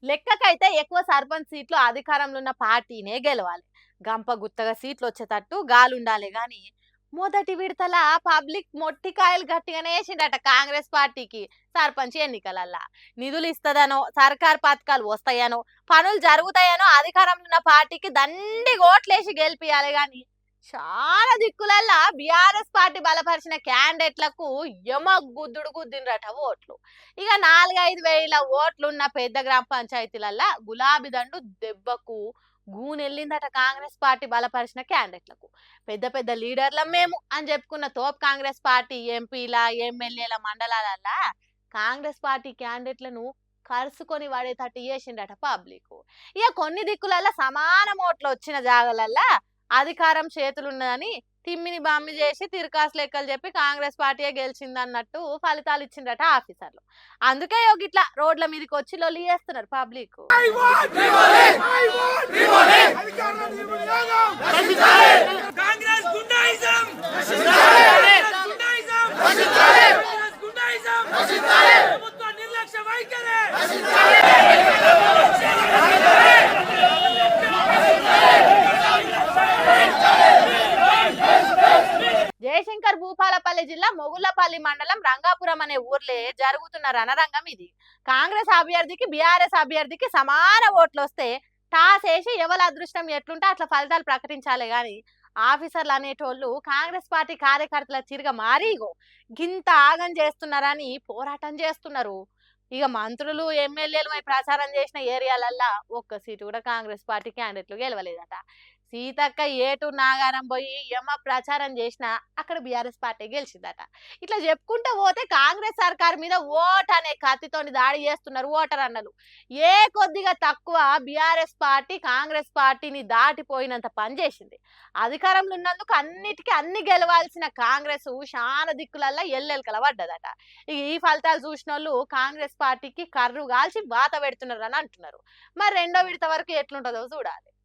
లెక్కకైతే ఎక్కువ సర్పంచ్ సీట్లు అధికారంలో ఉన్న పార్టీనే గెలవాలి. గంప గుత్తగా సీట్లు వచ్చేటట్టు గాలుండాలి గాని మొదటి విడతల పబ్లిక్ మొట్టికాయలు గట్టిగానే వేసిండట కాంగ్రెస్ పార్టీకి సర్పంచ్ ఎన్నికలల్లా. నిధులు ఇస్తదనో, సర్కార్ పథకాలు వస్తాయనో, పనులు జరుగుతాయనో అధికారంలో ఉన్న పార్టీకి దండి ఓట్లేసి గెలిపియాలి గాని చాలా దిక్కులల్లా బీఆర్ఎస్ పార్టీ బలపరిచిన క్యాండిడేట్లకు యమ గుద్దుడు గుద్దినరట ఓట్లు. ఇక 4-5 వేల ఓట్లున్న పెద్ద గ్రామ పంచాయతీలల్లా గులాబీ దండు దెబ్బకు గూనెళ్ళిందట కాంగ్రెస్ పార్టీ బలపరిచిన క్యాండిడేట్లకు. పెద్ద పెద్ద లీడర్లం మేము అని చెప్పుకున్న తోపు కాంగ్రెస్ పార్టీ ఎంపీల, ఎమ్మెల్యేల మండలాలల్లా కాంగ్రెస్ పార్టీ క్యాండిడేట్లను కరుసుకొని వాడేటట్టు చేసిండట పబ్లిక్. ఇక కొన్ని దిక్కులల్లా సమాన ఓట్లు వచ్చిన జాగలల్లా అధికారం చేతులున్నదని తిమ్మిని బామ్మి చేసి తిరకాసు లెక్కలు చెప్పి కాంగ్రెస్ పార్టీయే గెలిచిందన్నట్టు ఫలితాలు ఇచ్చిండట ఆఫీసర్లు. అందుకే యోగిట్లా రోడ్ల మీదకి వచ్చి లొల్లి చేస్తున్నారు పబ్లిక్. జయశంకర్ భూపాలపల్లి జిల్లా మొగుళ్లపల్లి మండలం రంగాపురం అనే ఊర్లే జరుగుతున్న రణరంగం ఇది. కాంగ్రెస్ అభ్యర్థికి బీఆర్ఎస్ అభ్యర్థికి సమాన ఓట్లు వస్తే టాస్ వేసి ఎవరి అదృష్టం ఎట్లుంటే అట్లా ఫలితాలు ప్రకటించాలి గాని ఆఫీసర్లు అనేటోళ్ళు కాంగ్రెస్ పార్టీ కార్యకర్తల తిరగ మారిగో గింత ఆగం చేస్తున్నారని పోరాటం చేస్తున్నారు. ఇక మంత్రులు ఎమ్మెల్యేలు ప్రచారం చేసిన ఏరియాలల్లా ఒక్క సీటు కూడా కాంగ్రెస్ పార్టీ క్యాండిడేట్లు గెలవలేదట. సీతక్క ఏటు నాగారం పోయి ఎమ్మ ప్రచారం చేసినా అక్కడ బీఆర్ఎస్ పార్టీ గెలిచిందట. ఇట్లా చెప్పుకుంటూ పోతే కాంగ్రెస్ సర్కార్ మీద ఓట్ అనే కత్తితోని దాడి చేస్తున్నారు ఓటర్ అన్నలు. ఏ కొద్దిగా తక్కువ బీఆర్ఎస్ పార్టీ కాంగ్రెస్ పార్టీని దాటిపోయినంత పనిచేసింది. అధికారంలో ఉన్నందుకు అన్నిటికీ అన్ని గెలవాల్సిన కాంగ్రెస్ చాలా దిక్కులల్లా ఎల్లెలకల పడ్డదట. ఈ ఫలితాలు చూసిన వాళ్ళు కాంగ్రెస్ పార్టీకి కర్రు కాల్చి వాత పెడుతున్నారు అని అంటున్నారు. మరి రెండో విడత వరకు ఎట్లుంటుందో చూడాలి.